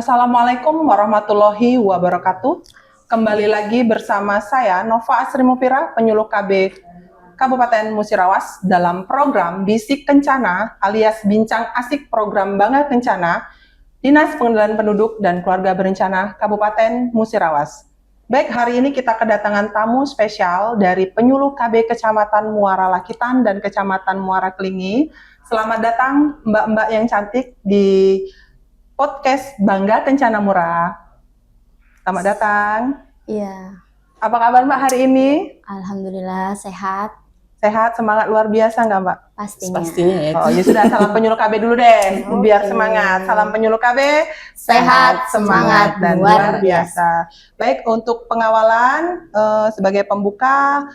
Assalamualaikum warahmatullahi wabarakatuh. Kembali lagi bersama saya Nova Asrimupira, penyuluh KB Kabupaten Musirawas dalam program Bisik Kencana alias Bincang Asik Program Bangga Kencana Dinas Pengendalian Penduduk dan Keluarga Berencana Kabupaten Musirawas. Baik, hari ini kita kedatangan tamu spesial dari penyuluh KB Kecamatan Muara Lakitan dan Kecamatan Muara Kelingi. Selamat datang mbak-mbak yang cantik di podcast Bangga Kencana Murah. Selamat datang. Iya. Apa kabar mbak hari ini? Alhamdulillah sehat. Sehat, semangat luar biasa nggak mbak? Pastinya ya. Oh ya sudah, salam penyuluh KB dulu deh, biar semangat. Salam penyuluh KB, sehat, semangat, dan luar biasa. Baik, untuk pengawalan sebagai pembuka,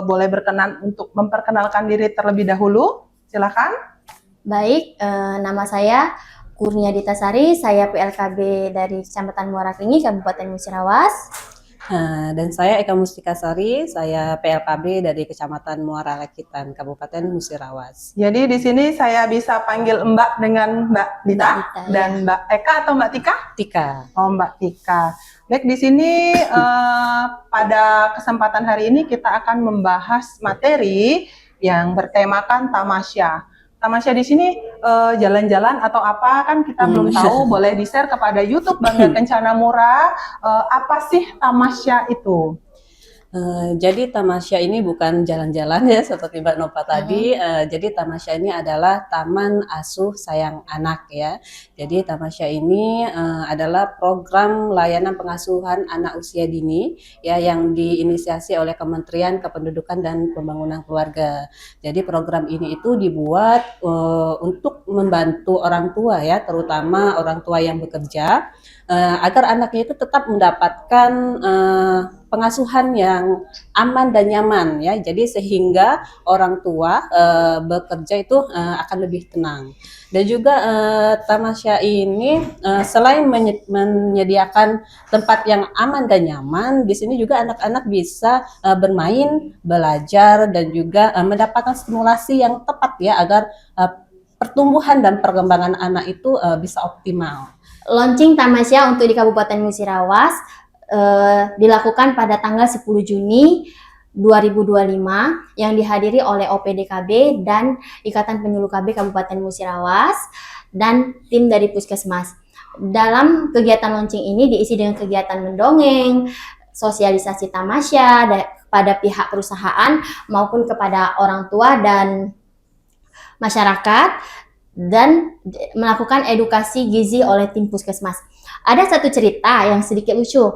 boleh berkenan untuk memperkenalkan diri terlebih dahulu. Silakan. Baik, nama saya Kurniadita Sari, saya PLKB dari Kecamatan Muara Kelingi, Kabupaten Musirawas. Dan saya Eka Mustika Sari, saya PLKB dari Kecamatan Muara Lakitan, Kabupaten Musirawas. Jadi di sini saya bisa panggil Mbak dengan Mbak Dita dan ya. Mbak Eka atau Mbak Tika? Tika. Oh, Mbak Tika. Baik, di sini pada kesempatan hari ini kita akan membahas materi yang bertemakan tamasya. Tamasya di sini jalan-jalan atau apa kan kita belum tahu, boleh di-share kepada YouTube Bangga Kencana Murah. Apa sih tamasya itu? Jadi tamasya ini bukan jalan-jalan ya seperti Mbak Nova tadi. Jadi tamasya ini adalah Taman Asuh Sayang Anak ya. Jadi tamasya ini adalah program layanan pengasuhan anak usia dini ya yang diinisiasi oleh Kementerian Kependudukan dan Pembangunan Keluarga. Jadi program ini itu dibuat untuk membantu orang tua ya, terutama orang tua yang bekerja agar anaknya itu tetap mendapatkan pengasuhan yang aman dan nyaman ya, jadi sehingga orang tua bekerja itu akan lebih tenang. Dan juga tamasya ini selain menyediakan tempat yang aman dan nyaman, di sini juga anak-anak bisa bermain, belajar, dan juga mendapatkan stimulasi yang tepat ya agar pertumbuhan dan perkembangan anak itu bisa optimal. Launching tamasya untuk di Kabupaten Musirawas dilakukan pada tanggal 10 Juni 2025 yang dihadiri oleh OPDKB dan Ikatan Penyuluh KB Kabupaten Musirawas dan tim dari Puskesmas. Dalam kegiatan launching ini diisi dengan kegiatan mendongeng, sosialisasi tamasya pada pihak perusahaan maupun kepada orang tua dan masyarakat, dan melakukan edukasi gizi oleh tim Puskesmas. Ada satu cerita yang sedikit lucu.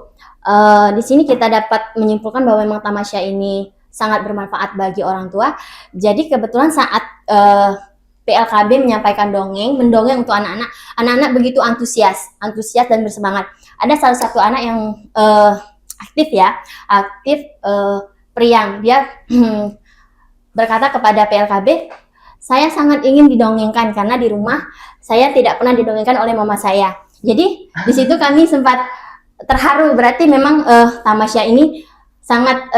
Di sini kita dapat menyimpulkan bahwa memang tamasya ini sangat bermanfaat bagi orang tua. Jadi kebetulan saat PLKB menyampaikan mendongeng untuk anak-anak begitu antusias dan bersemangat. Ada salah satu anak yang aktif Priang. Dia berkata kepada PLKB, saya sangat ingin didongengkan karena di rumah saya tidak pernah didongengkan oleh mama saya. Jadi di situ kami sempat terharu, berarti memang tamasya ini sangat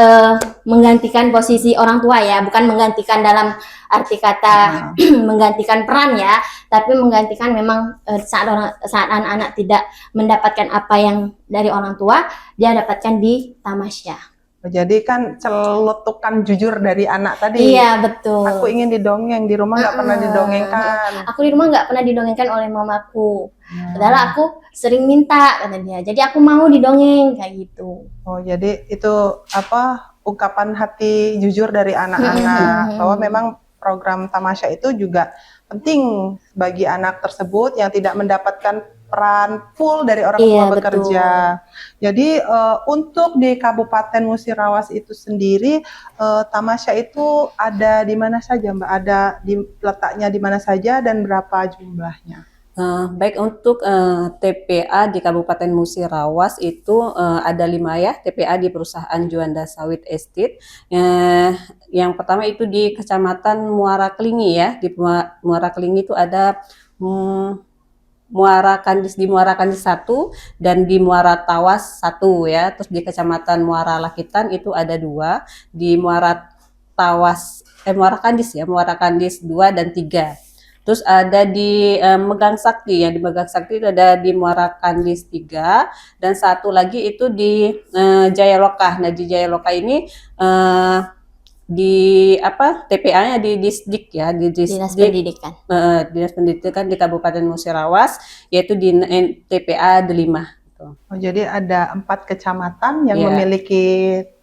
menggantikan posisi orang tua ya, bukan menggantikan dalam arti kata menggantikan peran ya, tapi menggantikan memang saat anak-anak tidak mendapatkan apa yang dari orang tua, dia dapatkan di tamasya. Jadi kan celetukan jujur dari anak tadi. Iya betul. Aku ingin didongeng, di rumah nggak pernah didongengkan. Aku di rumah nggak pernah didongengkan oleh mamaku. Padahal aku sering minta, kata dia. Jadi aku mau didongeng kayak gitu. Oh, jadi itu ungkapan hati jujur dari anak-anak bahwa memang program tamasya itu juga penting bagi anak tersebut yang tidak mendapatkan peran full dari orang tua bekerja. Betul. Jadi untuk di Kabupaten Musirawas itu sendiri tamasya itu ada di mana saja Mbak? Ada letaknya di mana saja dan berapa jumlahnya? Baik, untuk TPA di Kabupaten Musirawas itu ada 5 ya, TPA di perusahaan Juanda Sawit Estate. Yang pertama itu di Kecamatan Muara Kelingi ya, di Muara Kelingi itu ada Muara Kandis 1 dan di Muara Tawas 1 ya. Terus di Kecamatan Muara Lakitan itu ada 2, di Muara Kandis 2 dan 3. Terus ada di Megang Sakti ya, di Megang Sakti itu ada di Muara Kandis 3 dan satu lagi itu di Jayaloka. Nah, di Jayaloka ini eh, di apa TPA-nya di Disdik ya, di Dinas Disdik Pendidikan. Dinas Pendidikan di Kabupaten Musirawas, yaitu di TPA Delima. Oh, jadi ada 4 kecamatan yang Iya. memiliki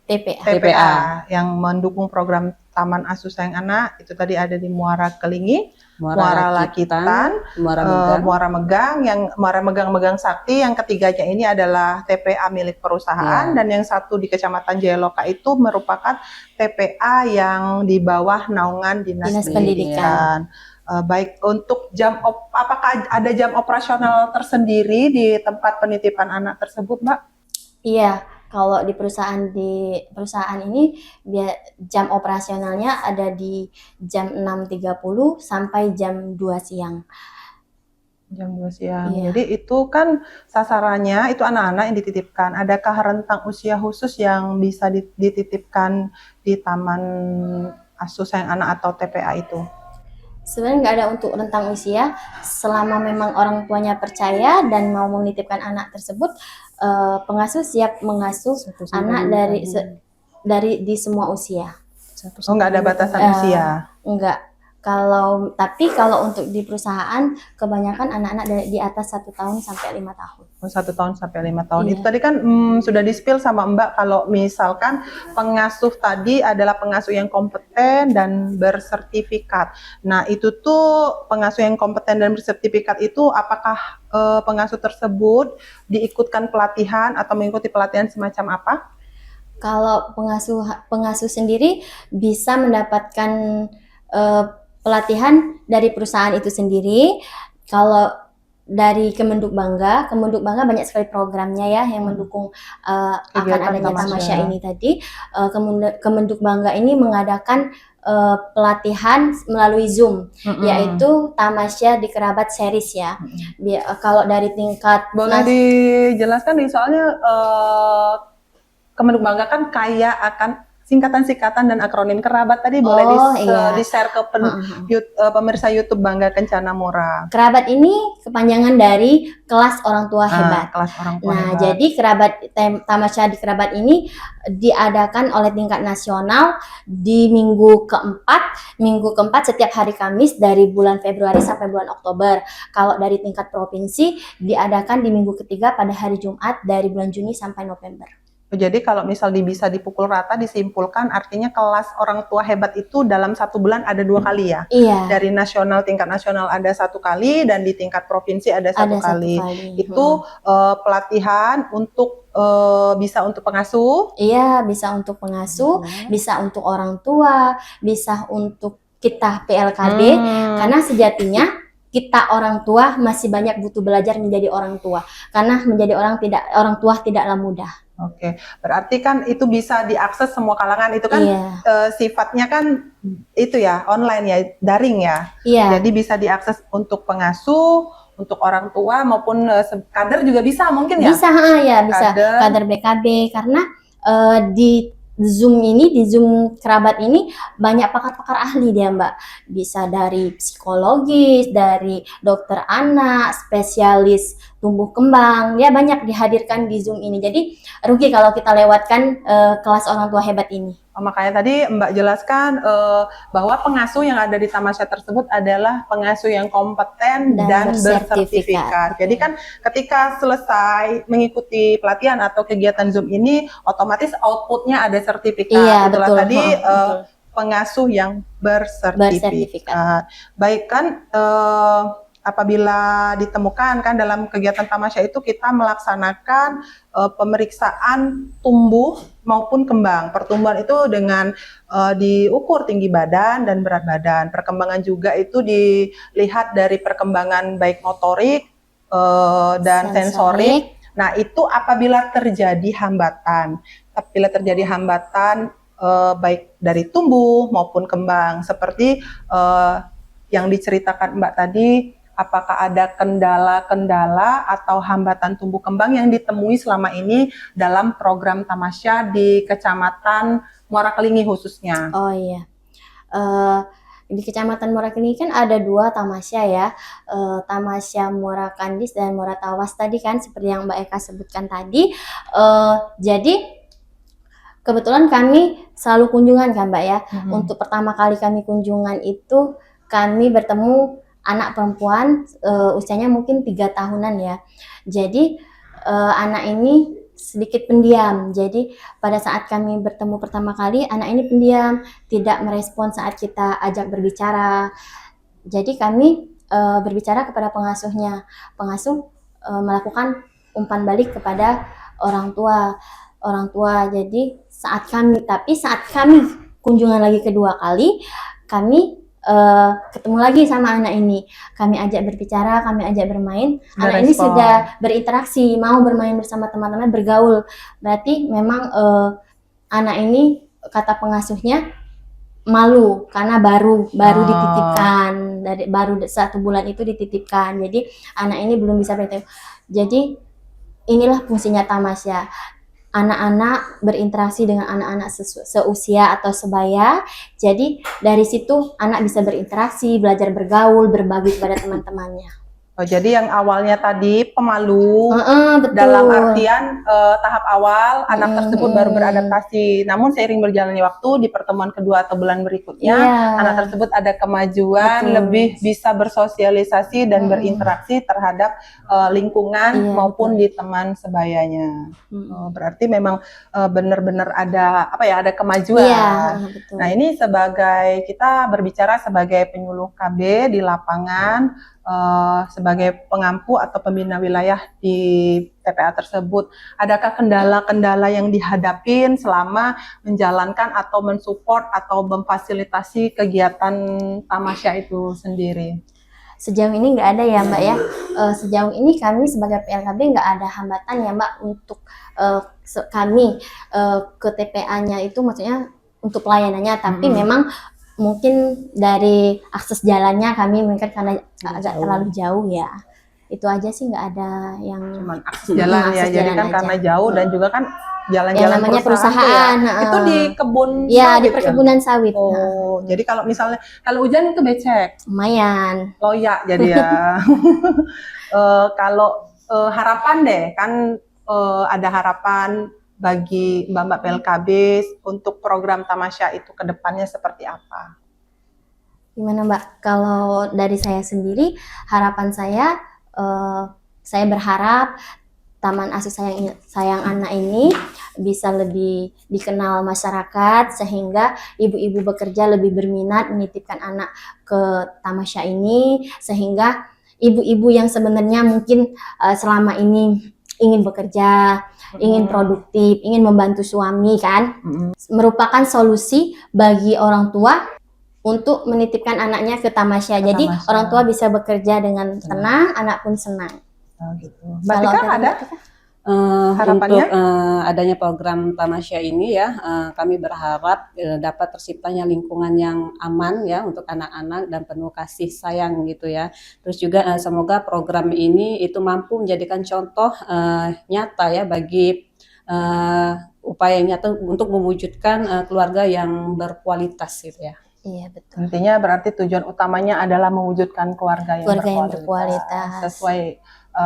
TPA. TPA yang mendukung program Taman Asuh Sayang Anak. Itu tadi ada di Muara Kelingi, Muara Lakitan, Muara Megang, yang Muara Megang Sakti. Yang ketiganya ini adalah TPA milik perusahaan, Iya. dan yang satu di Kecamatan Jayaloka itu merupakan TPA yang di bawah naungan Dinas Pendidikan. Baik, untuk apakah ada jam operasional tersendiri di tempat penitipan anak tersebut, Mbak? Iya, kalau di perusahaan ini jam operasionalnya ada di jam 6.30 sampai jam 2 siang. Jam 2 siang. Iya. Jadi itu kan sasarannya itu anak-anak yang dititipkan. Adakah rentang usia khusus yang bisa dititipkan di Taman Asuh Sayang Anak atau TPA itu? Sebenarnya nggak ada untuk rentang usia, selama memang orang tuanya percaya dan mau menitipkan anak tersebut, pengasuh siap mengasuh anak dari di semua usia. Oh, nggak ada batasan usia? Enggak. Tapi kalau untuk di perusahaan kebanyakan anak-anak di atas 1 tahun sampai 5 tahun. 1 tahun sampai 5 tahun. Iya. Itu tadi kan sudah di-spill sama Mbak kalau misalkan pengasuh tadi adalah pengasuh yang kompeten dan bersertifikat. Nah, itu tuh pengasuh yang kompeten dan bersertifikat itu apakah pengasuh tersebut diikutkan pelatihan atau mengikuti pelatihan semacam apa? Kalau pengasuh sendiri bisa mendapatkan pelatihan dari perusahaan itu sendiri. Kalau dari Kemenduk Bangga banyak sekali programnya ya yang mendukung akan adanya Tamasya ini tadi. Kemenduk Bangga ini mengadakan pelatihan melalui Zoom, yaitu Tamasya di Kerabat Series ya. Kalau dari tingkat boleh dijelaskan nih, soalnya Kemenduk Bangga kan kaya akan singkatan-singkatan dan akronim kerabat. Tadi boleh di-share ke pemirsa YouTube Bangga Kencana Murah. Kerabat ini kepanjangan dari kelas orang tua hebat. Kelas orang tua hebat. Jadi Tamasya di Kerabat ini diadakan oleh tingkat nasional di minggu keempat setiap hari Kamis dari bulan Februari sampai bulan Oktober. Kalau dari tingkat provinsi diadakan di minggu ketiga pada hari Jumat dari bulan Juni sampai November. Jadi kalau misal bisa dipukul rata, disimpulkan artinya kelas orang tua hebat itu dalam 1 bulan ada 2 kali ya? Iya. Dari tingkat nasional ada 1 kali dan di tingkat provinsi ada 1 kali. Itu pelatihan untuk bisa untuk pengasuh? Iya, bisa untuk pengasuh, bisa untuk orang tua, bisa untuk kita PLKB, karena sejatinya kita orang tua masih banyak butuh belajar menjadi orang tua, karena menjadi orang tua tidaklah mudah. Oke, berarti kan itu bisa diakses semua kalangan, itu kan sifatnya kan itu ya online ya, daring ya. Iya. Jadi bisa diakses untuk pengasuh, untuk orang tua maupun kader juga bisa mungkin ya? Bisa, bisa. Kader BKB, karena di Zoom Kerabat ini banyak pakar-pakar ahli dia Mbak. Bisa dari psikologis, dari dokter anak, spesialis tumbuh kembang, ya banyak dihadirkan di Zoom ini. Jadi rugi kalau kita lewatkan kelas orang tua hebat ini. Makanya tadi Mbak jelaskan bahwa pengasuh yang ada di Tamasya tersebut adalah pengasuh yang kompeten dan bersertifikat. Jadi kan ketika selesai mengikuti pelatihan atau kegiatan Zoom ini, otomatis outputnya ada sertifikat. Iya, itulah betul. Tadi pengasuh yang bersertifikat. Baik kan, apabila ditemukan kan dalam kegiatan Tamasya itu kita melaksanakan pemeriksaan tumbuh maupun kembang. Pertumbuhan itu dengan diukur tinggi badan dan berat badan. Perkembangan juga itu dilihat dari perkembangan baik motorik dan sensorik. Nah, itu apabila terjadi hambatan. Baik dari tumbuh maupun kembang, seperti yang diceritakan Mbak tadi, apakah ada kendala-kendala atau hambatan tumbuh kembang yang ditemui selama ini dalam program Tamasya di Kecamatan Muara Kelingi khususnya? Oh iya, di Kecamatan Murakandis kan ada 2 tamasya ya, Tamasya Murakandis dan Muratawas tadi kan seperti yang Mbak Eka sebutkan tadi. Jadi kebetulan kami selalu kunjungan kan Mbak ya. Untuk pertama kali kami kunjungan itu kami bertemu anak perempuan usianya mungkin 3 tahunan ya. Jadi anak ini sedikit pendiam. Jadi pada saat kami bertemu pertama kali, anak ini pendiam, tidak merespon saat kita ajak berbicara. Jadi kami berbicara kepada pengasuhnya. Pengasuh melakukan umpan balik kepada orang tua. Jadi saat kami kunjungan lagi kedua kali, kami ketemu lagi sama anak ini. Kami ajak berbicara, kami ajak bermain. Anak ini sudah berinteraksi, mau bermain bersama teman-teman, bergaul. Berarti memang anak ini, kata pengasuhnya, malu karena baru dititipkan, baru 1 bulan itu dititipkan. Jadi anak ini belum bisa berinteraksi. Jadi inilah fungsinya tamasya. Anak-anak berinteraksi dengan anak-anak seusia atau sebaya. Jadi dari situ anak bisa berinteraksi, belajar bergaul, berbagi kepada teman-temannya. Oh, jadi yang awalnya tadi pemalu, Betul. dalam artian tahap awal anak tersebut baru beradaptasi. Namun seiring berjalannya waktu di pertemuan kedua atau bulan berikutnya, anak tersebut ada kemajuan, lebih bisa bersosialisasi dan berinteraksi terhadap lingkungan maupun di teman sebayanya. Berarti memang benar-benar ada ada kemajuan. Betul. Nah, ini sebagai kita berbicara sebagai penyuluh KB di lapangan, sebagai pengampu atau pembina wilayah di TPA tersebut, adakah kendala-kendala yang dihadapin selama menjalankan atau mensupport atau memfasilitasi kegiatan tamasya itu sendiri? Sejauh ini nggak ada ya Mbak ya. Sejauh ini kami sebagai PLKB nggak ada hambatan ya Mbak untuk kami ke TPA-nya itu, maksudnya untuk pelayanannya, tapi memang mungkin dari akses jalannya kami mungkin karena agak terlalu jauh ya. Itu aja sih, nggak ada yang cuman akses jalan ya. Jadi kan aja. karena jauh dan juga kan jalan-jalan namanya perusahaan. Itu di kebun sawit di perkebunan sawit. Oh, jadi kalau misalnya kalau hujan itu becek. Lumayan. Loyak jadi ya. Kalau harapan deh kan ada harapan bagi Mbak PLKB untuk program tamasya itu ke depannya seperti apa? Gimana Mbak? Kalau dari saya sendiri, harapan saya berharap Taman Asuh Sayang Anak ini bisa lebih dikenal masyarakat, sehingga ibu-ibu bekerja lebih berminat menitipkan anak ke tamasya ini, sehingga ibu-ibu yang sebenarnya mungkin selama ini ingin bekerja, ingin produktif, ingin membantu suami kan, merupakan solusi bagi orang tua untuk menitipkan anaknya ke tamasya. Jadi orang tua bisa bekerja dengan tenang, anak pun senang. Gitu. Mbak Tika ada harapannya? Untuk adanya program tamasya ini ya, kami berharap dapat terciptanya lingkungan yang aman ya untuk anak-anak dan penuh kasih sayang gitu ya. Terus juga semoga program ini itu mampu menjadikan contoh nyata ya bagi upaya nyata untuk mewujudkan keluarga yang berkualitas gitu ya. Iya betul. Intinya berarti tujuan utamanya adalah mewujudkan keluarga yang berkualitas. Sesuai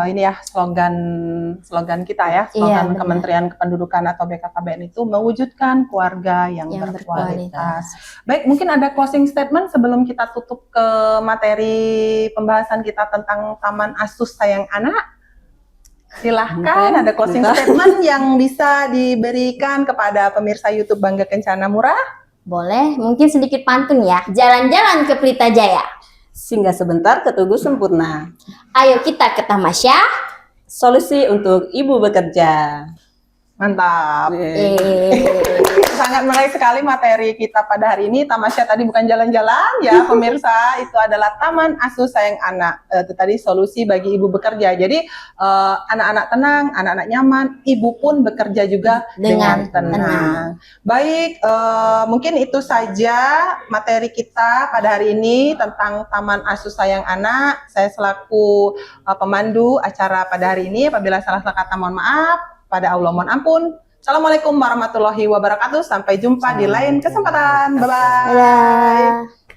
ini ya slogan kita ya, slogan Kementerian Kependudukan atau BKKBN itu mewujudkan keluarga yang berkualitas. Baik, mungkin ada closing statement sebelum kita tutup ke materi pembahasan kita tentang Taman Asuh Sayang Anak. Silahkan, ada closing statement yang bisa diberikan kepada pemirsa YouTube Bangga Kencana Murah. Boleh, mungkin sedikit pantun ya. Jalan-jalan ke Pelita Jaya, singgah sebentar ke Tugu Sempurna. Ayo kita ke tamasya, solusi untuk ibu bekerja. Mantap. Sangat menarik sekali materi kita pada hari ini. Tamasya tadi bukan jalan-jalan ya pemirsa, itu adalah Taman Asuh Sayang Anak. Itu tadi solusi bagi ibu bekerja. Jadi anak-anak tenang, anak-anak nyaman, ibu pun bekerja juga dengan tenang. Baik, mungkin itu saja materi kita pada hari ini tentang Taman Asuh Sayang Anak. Saya selaku pemandu acara pada hari ini, apabila salah-salah kata mohon maaf. Pada Allah mohon ampun. Assalamualaikum warahmatullahi wabarakatuh. Sampai jumpa di lain kesempatan. Bye-bye.